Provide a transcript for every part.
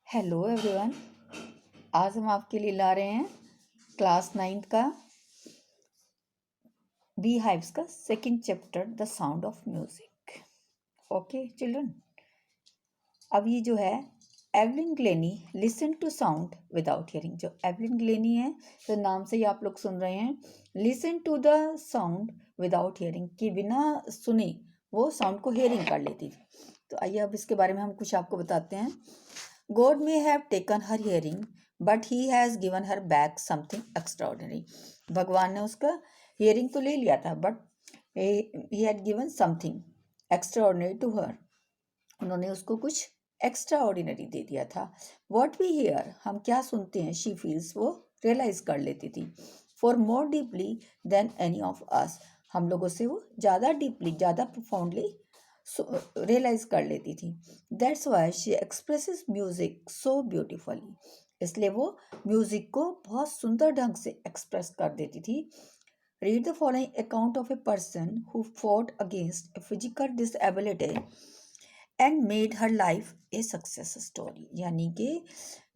Hello everyone. आज हम आपके लिए ला रहे हैं क्लास 9th का बी हाइव्स का second chapter the sound of music. Okay children, अब ये जो है Evelyn Glennie listen to sound without hearing. जो एवलिन ग्लेनी है तो नाम से ही आप लोग सुन रहे हैं, listen to the sound without hearing, कि बिना सुने वो साउंड को हियरिंग कर लेती थी। तो आइए अब इसके बारे में हम कुछ आपको बताते हैं। God may have taken her hearing, but he has given her back something extraordinary. भगवान ने उसका hearing तो ले लिया था, but he had given something extraordinary to her. उन्होंने उसको कुछ extraordinary दे दिया था. What we hear, हम क्या सुनते हैं, she feels, वो realize कर लेती थी. For more deeply than any of us, हम लोगों से वो ज़्यादा deeply, ज़्यादा profoundly रियलाइज कर लेती थी. That's why she expresses music so beautifully. इसलिए वो म्यूजिक को बहुत सुंदर ढंग से एक्सप्रेस कर देती थी. Read the following account of a person who fought against a physical disability and made her life a success story. यानी कि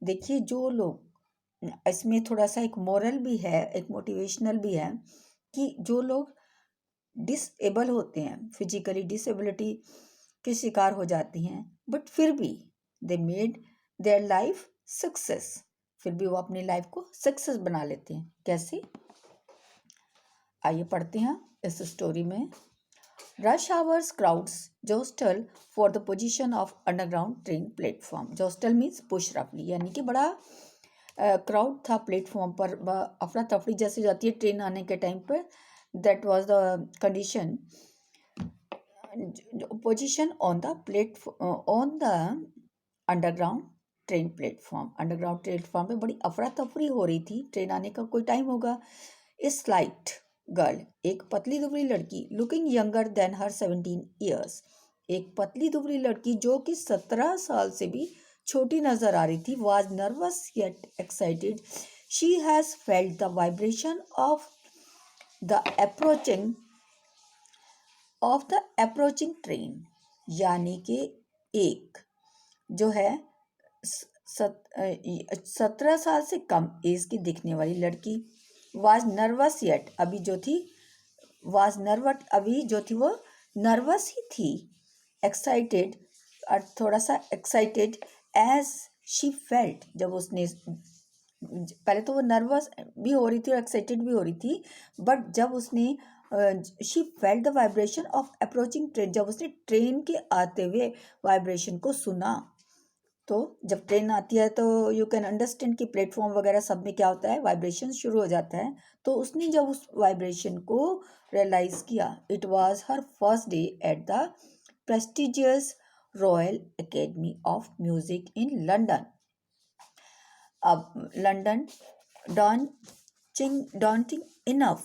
देखिए, जो लोग, इसमें थोड़ा सा एक मोरल भी है, एक मोटिवेशनल भी है, कि जो लोग डिसेबल होते हैं, फिजिकली डिसेबिलिटी के शिकार हो जाती हैं, बट फिर भी they made their life success, फिर भी वो अपनी लाइफ को सक्सेस बना लेते हैं. कैसे, आइए पढ़ते हैं इस स्टोरी में. Rush hours crowds jostle for the position of underground train platform. Jostle means push रफली, यानी कि बड़ा क्राउड था प्लेटफॉर्म पर. अफरा तफरी जैसे जाती है ट्रेन आने के टाइम पर. That was the condition. Position on the underground train platform. Underground platform पे बड़ी अफरा तफरी हो रही थी. ट्रेन आने का कोई टाइम होगा. स्लाइट गर्ल, एक पतली दुबली लड़की, लुकिंग यंगर देन हर 17 years, एक पतली दुबली लड़की जो कि 17 साल से भी छोटी नजर आ रही थी, was nervous yet excited. She has felt the vibration of the approaching train. यानी कि एक जो है 17 साल से कम एज की दिखने वाली लड़की, was nervous yet, अभी जो थी वो नर्वस ही थी. एक्साइटेड, थोड़ा सा एक्साइटेड, एज शी फेल्ट, जब उसने, पहले तो वो नर्वस भी हो रही थी और एक्साइटेड भी हो रही थी, बट जब उसने she felt the vibration of approaching train, जब उसने ट्रेन के आते हुए वाइब्रेशन को सुना. तो जब ट्रेन आती है तो यू कैन अंडरस्टैंड कि प्लेटफॉर्म वगैरह सब में क्या होता है, वाइब्रेशन शुरू हो जाता है. तो उसने जब उस वाइब्रेशन को रियलाइज किया, it was her first day at the prestigious royal academy of music in London. अब London daunting enough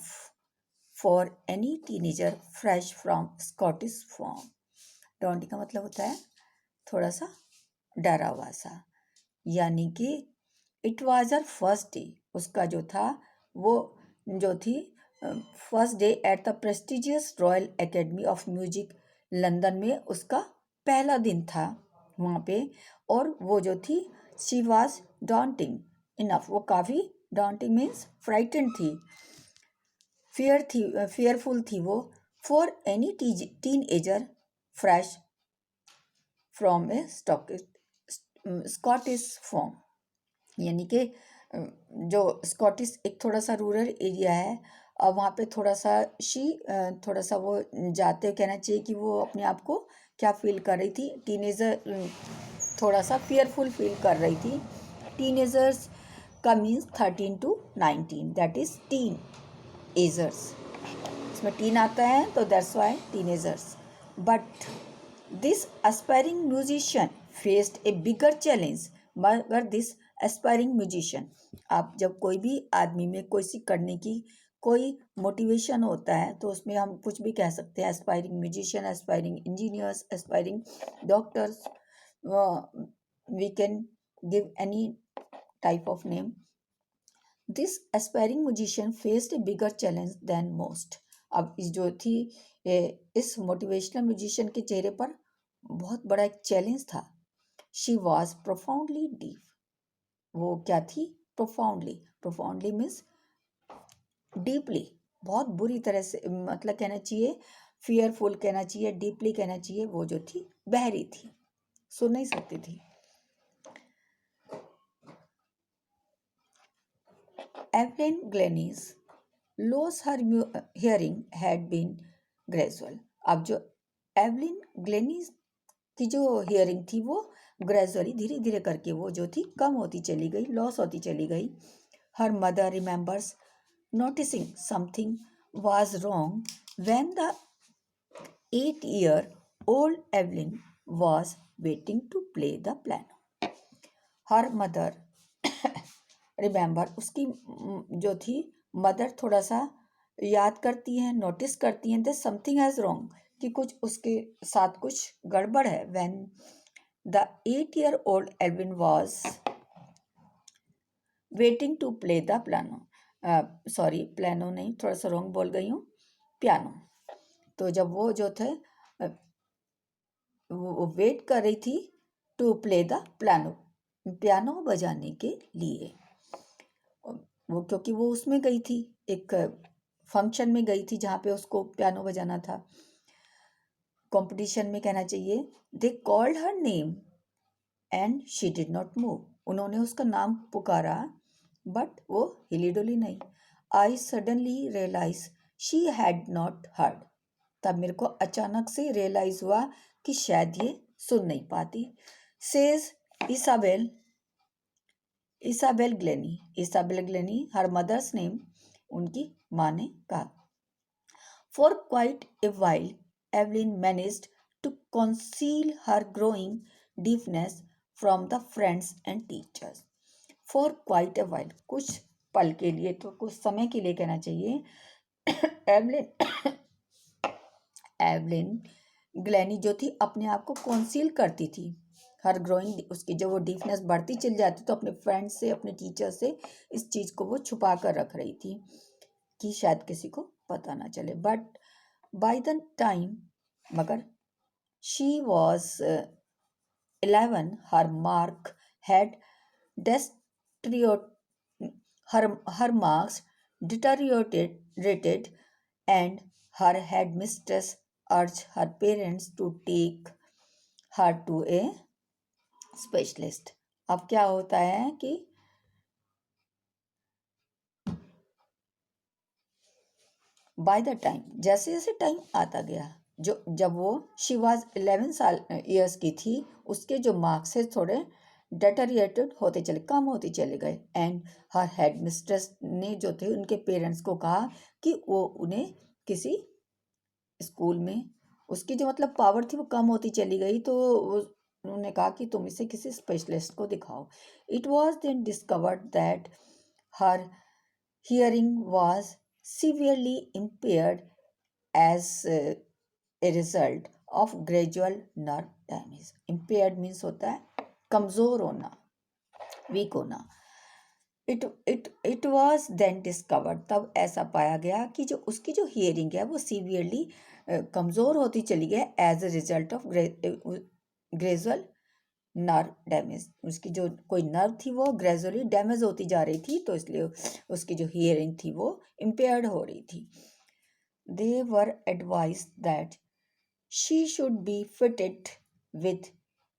for any teenager fresh from Scottish form. daunting का मतलब होता है थोड़ा सा डरा हुआ सा. यानी कि it was her first day, उसका जो था वो जो थी first day at the prestigious royal academy of music London में, उसका पहला दिन था वहाँ पे. और वो जो थी शी वाज daunting enough, वो काफ़ी, daunting मीन्स फ्राइटेंड थी, fearful थी वो, for any teenager fresh from A Scottish form. यानी कि जो स्कॉटिश एक थोड़ा सा रूरल एरिया है, और वहाँ पे थोड़ा सा वो जाते कहना चाहिए कि वो अपने आप को क्या फील कर रही थी, टीनेजर, थोड़ा सा फियरफुल फील कर रही थी. टीनेजर्स का means 13 to 19, that is tin agers. इसमें टीन आता है तो that's why teenagers. But this aspiring musician faced A bigger challenge. मगर दिस एस्पायरिंग म्यूजिशियन, आप जब कोई भी आदमी में कोई सी करने की कोई मोटिवेशन होता है तो उसमें हम कुछ भी कह सकते हैं. Aspiring musician, aspiring engineers, aspiring doctors, we can give any type of name. This aspiring musician faced a bigger challenge than most. अब इस जो थी इस मोटिवेशनल म्यूजिशियन के चेहरे पर बहुत बड़ा एक चैलेंज था. शी वॉज प्रोफाउंडली डीप, वो क्या थी, प्रोफाउंडली मीन्स डीपली, बहुत बुरी तरह से, मतलब कहना चाहिए फियरफुल कहना चाहिए, डीपली कहना चाहिए, वो जो थी बहरी थी, सुन नहीं सकती थी। Evelyn Glennie's loss her hearing had been gradual. अब जो एवलिन ग्लेनिस की जो हियरिंग थी वो ग्रेजुअली, धीरे धीरे करके वो जो थी कम होती चली गई, लॉस होती चली गई। Her mother remembers noticing something was wrong when the 8-year-old Evelyn was waiting to play the piano. Her mother remember, उसकी जो थी मदर थोड़ा सा याद करती हैं, नोटिस करती हैं that something is wrong, कि कुछ उसके साथ कुछ गड़बड़ है। when the 8-year-old Evelyn was waiting to play the piano, sorry piano नहीं, थोड़ा सा रॉन्ग बोल गई हूँ, पियानो। तो जब वो जो थे वो वेट कर रही थी to play the piano, piano बजाने के लिए, वो क्योंकि वो उसमें गई थी, एक फंक्शन में गई थी जहाँ पे उसको पियानो बजाना था, कंपटीशन में कहना चाहिए। They called her name and she did not move, उन्होंने उसका नाम पुकारा बट वो हिली डुली नहीं। I suddenly realize she had not heard, तब मेरे को अचानक से रियलाइज हुआ कि शायद ये सुन नहीं पाती। Says Isabel Isabel Glennie her mother's name, उनकी माँ ने कहा। For quite a while Evelyn managed to conceal her growing deepness from the friends and teachers. For quite a while, कुछ पल के लिए, तो कुछ समय के लिए कहना चाहिए, एवलिन ग्लेनी जो थी अपने आप को कंसील करती थी। हर ग्रोइंग, उसकी जब वो डीपनेस बढ़ती चली जाती तो अपने फ्रेंड से, अपने टीचर से इस चीज़ को वो छुपा कर रख रही थी कि शायद किसी को पता ना चले। बट बाय द टाइम, मगर she was 11, her mark had her marks deteriorated and her headmistress urged her parents to take her to a specialist. अब क्या होता है कि बाय द टाइम, जैसे जैसे टाइम आता गया, जो जब वो शी वाज 11 ईयर्स की थी, उसके जो मार्क्स है थोड़े डेटरिएटेड होते चले, कम होते चले गए। एंड हर हेड मिस्ट्रेस ने जो थे उनके पेरेंट्स को कहा कि वो उन्हें किसी स्कूल में, उसकी जो मतलब पावर थी वो कम होती चली गई, तो उन्होंने कहा कि तुम इसे किसी स्पेशलिस्ट को दिखाओ। It was then discovered that her hearing was severely impaired as a result of gradual nerve damage. Impaired means होता है कमज़ोर होना, वीक होना। It was then discovered, तब ऐसा पाया गया कि जो उसकी जो हियरिंग है वो सीवियरली कमज़ोर होती चली गई as a result of gradual nerve damage. उसकी जो कोई नर्व थी वो ग्रेजुअली डैमेज होती जा रही थी, तो इसलिए उसकी जो हियरिंग थी वो इम्पेयर्ड हो रही थी। They were advised that she should be fitted with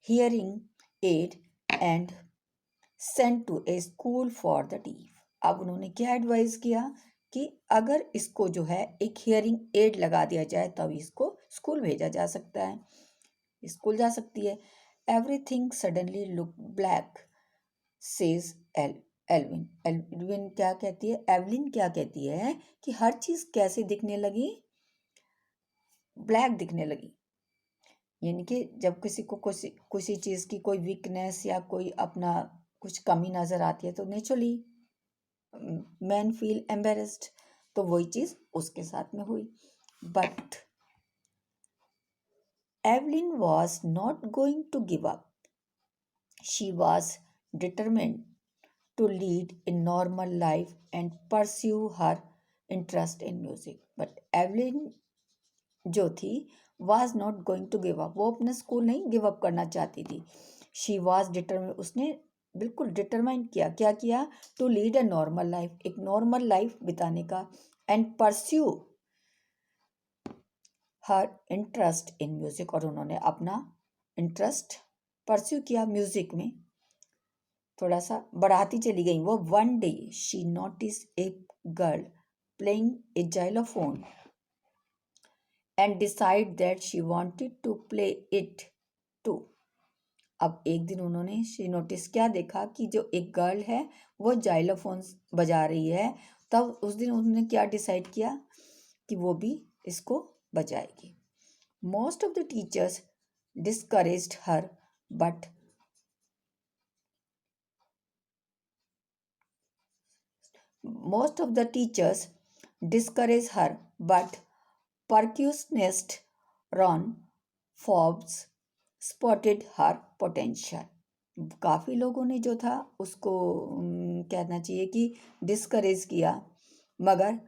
hearing aid and sent to a school for the deaf. अब उन्होंने क्या एडवाइस किया कि अगर इसको जो है एक हियरिंग एड लगा दिया जाए तब इसको स्कूल भेजा जा सकता है, स्कूल जा सकती है। Everything suddenly look black, says Elvin. Elvin क्या कहती है, एवलिन क्या कहती है कि हर चीज कैसे दिखने लगी, ब्लैक दिखने लगी। यानी कि जब किसी को किसी चीज की कोई वीकनेस या कोई अपना कुछ कमी नजर आती है तो नेचुरली मैन फील एम्बेरेस्ड, तो वही चीज उसके साथ में हुई। But Evelyn was not going to give up, she was determined to lead a normal life and pursue her interest in music. But Evelyn जो थी was not going to give up, वो अपना स्कूल नहीं give up करना चाहती थी। She was determine, उसने बिल्कुल डिटरमाइन किया, क्या किया, to lead a normal life, एक नॉर्मल लाइफ बिताने का, and pursue her interest in music, और उन्होंने अपना इंटरेस्ट परस्यू किया म्यूजिक में, थोड़ा सा बढ़ाती चली गई वो। One day she notice a girl playing a xylophone and decide that she wanted to play it too. अब एक दिन उन्होंने शी नोटिस क्या देखा कि जो एक गर्ल है वो जाइलोफोन बजा रही है, तब उस दिन उन्होंने क्या डिसाइड किया कि वो भी इसको बजाएगी। Most of the teachers discouraged her but most of the teachers discouraged her, but percussionist Ron Forbes spotted her potential. काफ़ी लोगों ने जो था उसको कहना चाहिए कि डिस्करेज किया, मगर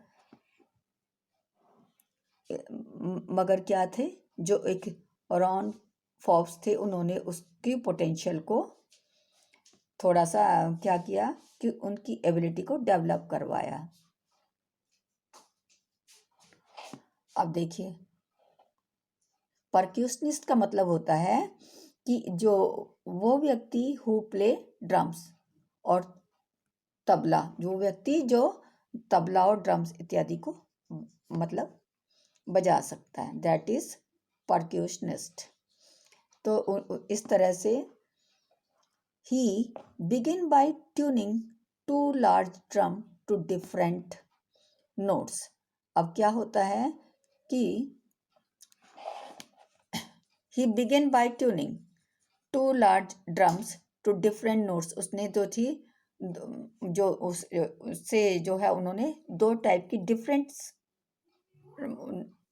मगर क्या थे, जो एक रॉन फॉब्स थे, उन्होंने उसकी पोटेंशियल को थोड़ा सा क्या किया कि उनकी एबिलिटी को डेवलप करवाया। अब देखिए, परक्यूशनिस्ट का मतलब होता है कि जो वो व्यक्ति हु प्ले ड्रम्स और तबला, जो व्यक्ति जो तबला और ड्रम्स इत्यादि को मतलब बजा सकता है, दैट इज परक्यूशनिस्ट। तो इस तरह से ही begin by tuning two large drum to different notes. अब क्या होता है कि he began by tuning two large drums to different notes। उसने जो थी जो उससे जो है उन्होंने दो टाइप की डिफरेंट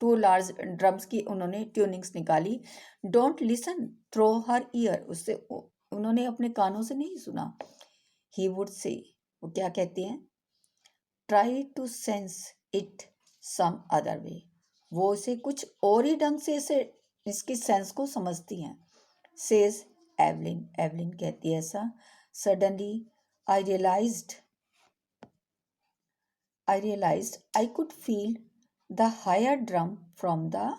टू लार्ज ड्रम्स की उन्होंने ट्यूनिंग्स निकाली। Don't listen through her ear, उससे उन्होंने अपने कानों से नहीं सुना। ही वुड से, वो क्या कहती हैं, try to sense it some other way, वो इसे कुछ और ही ढंग से इसे इसकी सेंस को समझती हैं। सेज एवलिन, एवलिन कहती है ऐसा। Suddenly I realized I could feel the higher drum from the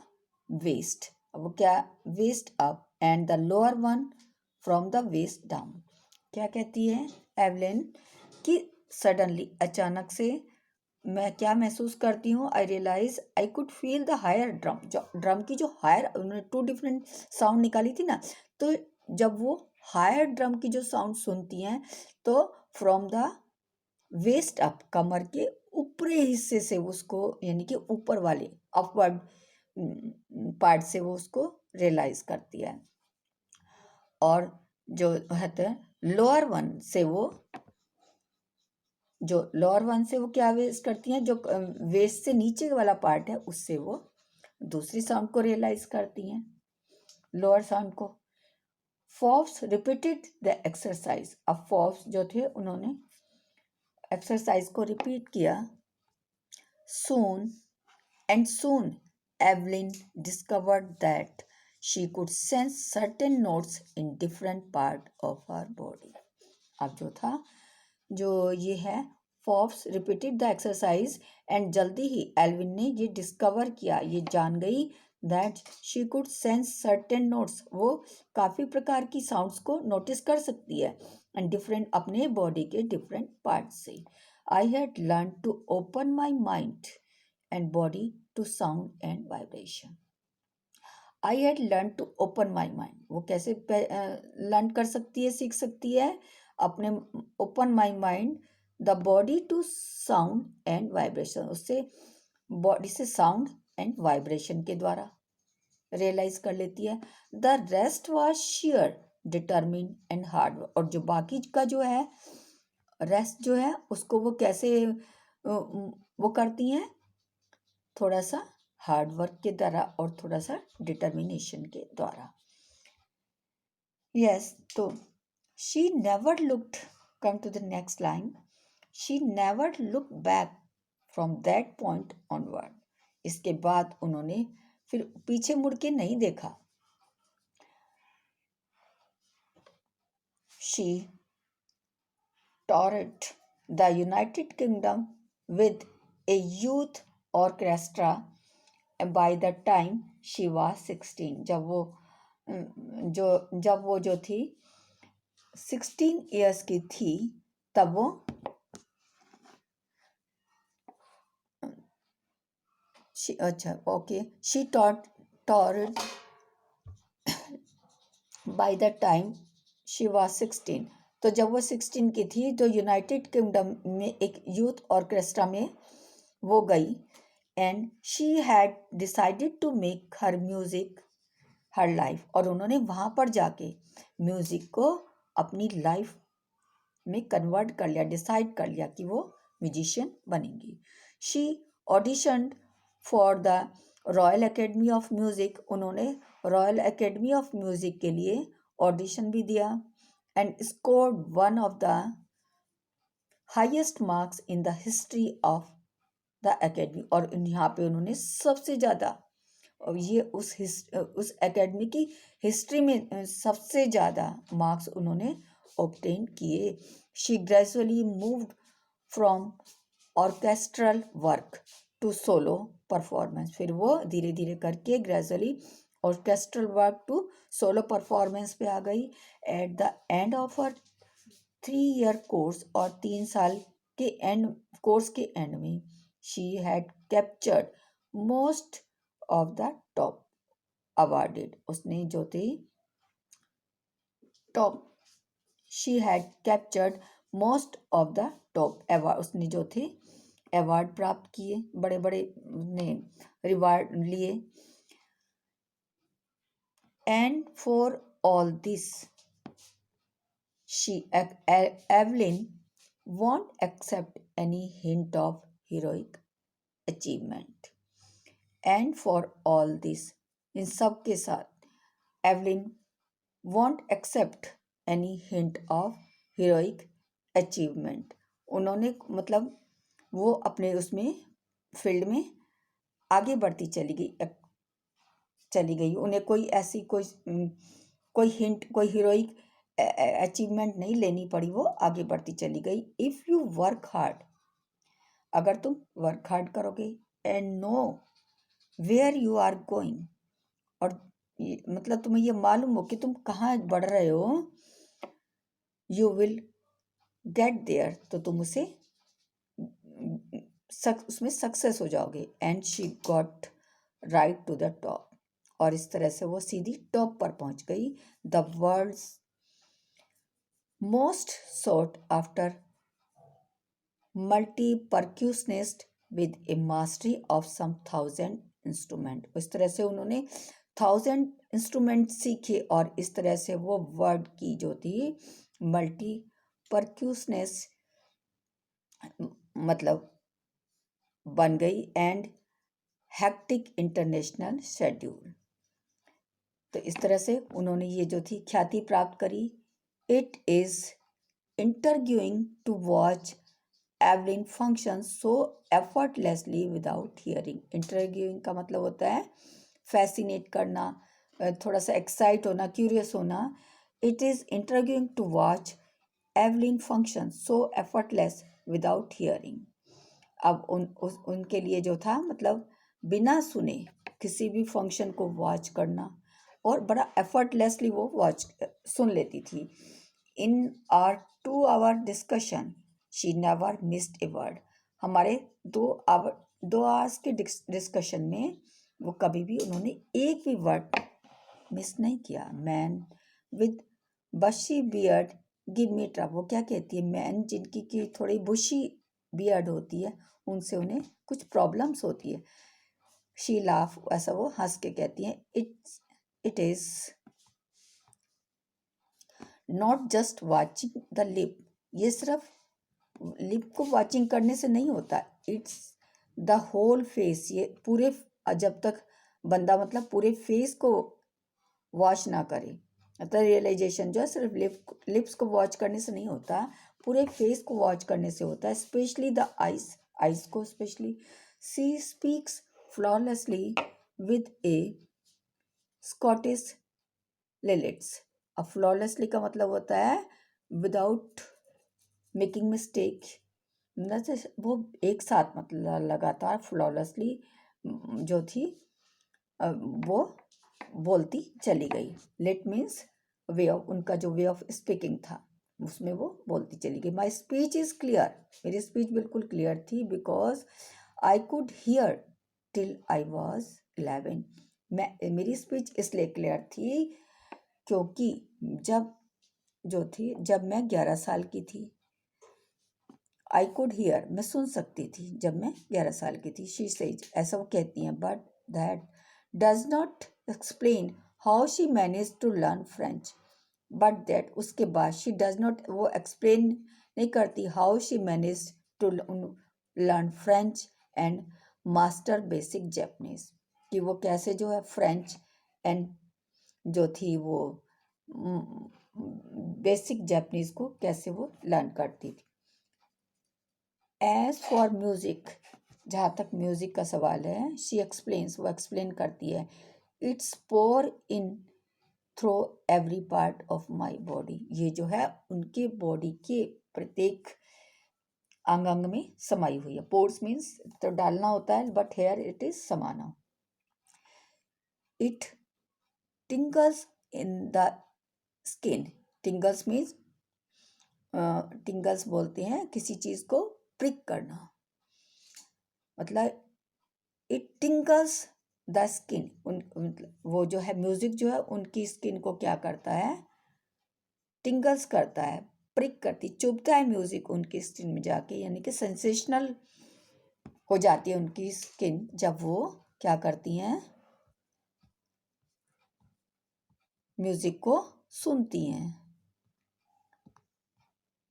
waist. अब वो क्या, waist up and the lower one from the waist down. क्या कहती है एवलिन कि सडनली, अचानक से मैं क्या महसूस करती हूँ, I realise I could feel the higher drum, जो ड्रम की जो हायर, उन्होंने टू डिफरेंट साउंड निकाली थी ना, तो जब वो हायर ड्रम की जो साउंड सुनती हैं तो फ्रॉम द वेस्ट अप, कमर के ऊपरी हिस्से से उसको, यानी कि ऊपर वाले अपवर्ड पार्ट से वो उसको रियलाइज करती है, और जो है लोअर वन से वो, जो लोअर वन से वो क्या वेस्ट करती हैं, जो वेस्ट से नीचे वाला पार्ट है उससे वो दूसरी साउंड को रियलाइज करती हैं, लोअर साउंड को। Forbes repeated the exercise. अब फॉब्स जो थे उन्होंने एक्सरसाइज को रिपीट किया। Soon Evelyn discovered that she could sense certain notes in different part of her body. अब जो था, जो ये है Forbes repeated the exercise, and जल्दी ही एल्विन ने ये डिस्कवर किया, ये जान गई that she could sense certain notes, वो काफ़ी प्रकार की साउंड्स को नोटिस कर सकती है, एंड डिफरेंट, अपने बॉडी के डिफरेंट पार्ट से। I had learn to open my mind and body to sound and vibration. I had learn to open my mind, वो कैसे लर्न कर सकती है, सीख सकती है, अपने open my mind the body to sound and vibration, उससे बॉडी से साउंड एंड वाइब्रेशन के द्वारा रियलाइज कर लेती है। The rest was sheer determination and hard, और जो बाकी का जो है रेस्ट जो है उसको वो कैसे वो करती हैं, थोड़ा सा हार्ड वर्क के द्वारा और थोड़ा सा डिटर्मिनेशन के द्वारा। यस, तो she never looked, come to the next line, she never look back from that point onward. इसके बाद उन्होंने फिर पीछे मुड़ के नहीं देखा। she toured the United Kingdom with a youth orchestra by the time she was 16. जब वो जो थी 16 years की थी तब वो she toured by the time she was 16. तो जब वो 16 की थी तो यूनाइटेड किंगडम में एक यूथ ऑर्केस्ट्रा में वो गई and she had decided to make her music her life, और उन्होंने वहाँ पर जाके म्यूजिक को अपनी लाइफ में कन्वर्ट कर लिया, डिसाइड कर लिया कि वो म्यूजिशियन बनेंगी. She auditioned for the royal academy of music, उन्होंने रॉयल एकेडमी ऑफ म्यूजिक के लिए ऑडिशन भी दिया and scored one of the highest marks in the history of the academy, और यहाँ पे उन्होंने सबसे ज़्यादा, ये उस एकेडमी की हिस्ट्री में सबसे ज़्यादा मार्क्स उन्होंने ऑब्टेन किए. She gradually moved from orchestral work to solo performance, फिर वो धीरे धीरे करके gradually orchestral work to solo performance पे आ गई. At the end of her 3-year course, और 3 साल के एंड कोर्स के एंड में she had captured most of the top awarded, उसने जो थे top, she had captured most of the top award, उसने जो थे अवार्ड प्राप्त किए, बड़े बड़े ने रिवार्ड लिए. And for all this Evelyn won't accept any hint of heroic achievement. And for all this, इन सब के साथ Evelyn won't accept any hint of heroic achievement. उन्होंने मतलब वो अपने उसमें फील्ड में आगे बढ़ती चली गई, उन्हें कोई ऐसी कोई हिंट, कोई हीरोइक अचीवमेंट नहीं लेनी पड़ी, वो आगे बढ़ती चली गई. इफ़ यू वर्क हार्ड, अगर तुम वर्क हार्ड करोगे and know where you are going, और मतलब तुम्हें ये मालूम हो कि तुम कहाँ बढ़ रहे हो, यू विल गेट देयर, तो तुम उसमें सक्सेस हो जाओगे. And she got right to the top, और इस तरह से वो सीधी टॉप पर पहुंच गई. The world's most sought after multi-percussionist with a mastery of some 1000 instrument. इस तरह से उन्होंने 1000 इंस्ट्रूमेंट सीखे, और इस तरह से वो वर्ड की जो थी मल्टी परक्यूशनिस्ट मतलब बन गई. एंड हेक्टिक इंटरनेशनल शेड्यूल, तो इस तरह से उन्होंने ये जो थी ख्याति प्राप्त करी. It is intriguing to watch Evelyn function so effortlessly without hearing. Intriguing का मतलब होता है fascinate करना, थोड़ा सा excite होना, curious होना. It is intriguing to watch Evelyn function so effortless without hearing. अब उनके लिए जो था मतलब बिना सुने किसी भी फंक्शन को वॉच करना, और बड़ा एफर्टलेसली वो सुन लेती थी. In our 2 hour discussion she never missed a word. हमारे 2 hours के डिस्कशन में वो कभी भी उन्होंने एक भी वर्ड मिस नहीं किया. मैन विद बशी बियर्ड गिव मी ट्रबल, वो क्या कहती है, मैन जिनकी की थोड़ी बुशी बियर्ड होती है उनसे उन्हें कुछ प्रॉब्लम्स होती है. शी लाफ, ऐसा वो हंस के कहती हैं. It is not just watching the lip, ये सिर्फ लिप को वॉचिंग करने से नहीं होता, इट्स द होल फेस. ये पूरे, जब तक बंदा मतलब पूरे फेस को वॉच ना करे, मतलब रियलाइजेशन जो है सिर्फ लिप्स को वॉच करने से नहीं होता, पूरे फेस को वॉच करने से होता है. स्पेशली द आइज को specially. She speaks flawlessly with a Scottish lilts. अब फ्लॉलेसली का मतलब होता है विदाउट मेकिंग मिस्टेक, वो एक साथ मतलब लगातार फ्लॉलेसली जो थी वो बोलती चली गई। लेट मीन्स वे ऑफ, उनका जो वे ऑफ स्पीकिंग था उसमें वो बोलती चली गई। माई स्पीच इज़ क्लियर, मेरी स्पीच बिल्कुल क्लियर थी। Because I could hear till I was 11, मेरी स्पीच इसलिए क्लियर थी क्योंकि जब मैं 11 साल की थी। आई कुड हियर, मैं सुन सकती थी जब मैं 11 साल की थी। शी सेज, ऐसा वो कहती हैं। But that does not explain how she manage to learn French. But that, उसके बाद शी डज नॉट, वो एक्सप्लेन नहीं करती how she manage to learn French and master basic Japanese, कि वो कैसे जो है फ्रेंच एंड जो थी वो बेसिक जैपनीज को कैसे वो लर्न करती थी। एज फॉर म्यूजिक, जहाँ तक म्यूजिक का सवाल है, शी एक्सप्लेन्स, वो एक्सप्लेन करती है। It's pour in through every part of my body, ये जो है उनके बॉडी के प्रत्येक अंग अंग में समाई हुई है। पोर्स मीन्स तो डालना होता है, बट हेयर इट इज समाना। It टिंगल्स in the skin, टिंगल्स means टिंगल्स बोलते हैं किसी चीज को प्रिक करना, मतलब इट टिंगल्स द स्किन, वो जो है म्यूजिक जो है उनकी स्किन को क्या करता है, टिंगल्स करता है, प्रिक करती, चुभता है म्यूजिक उनकी स्किन में जाके, यानी कि सेंसेशनल हो जाती है उनकी स्किन जब वो क्या करती हैं, म्यूजिक को सुनती हैं।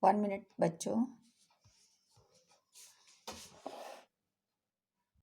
1 मिनट बच्चों।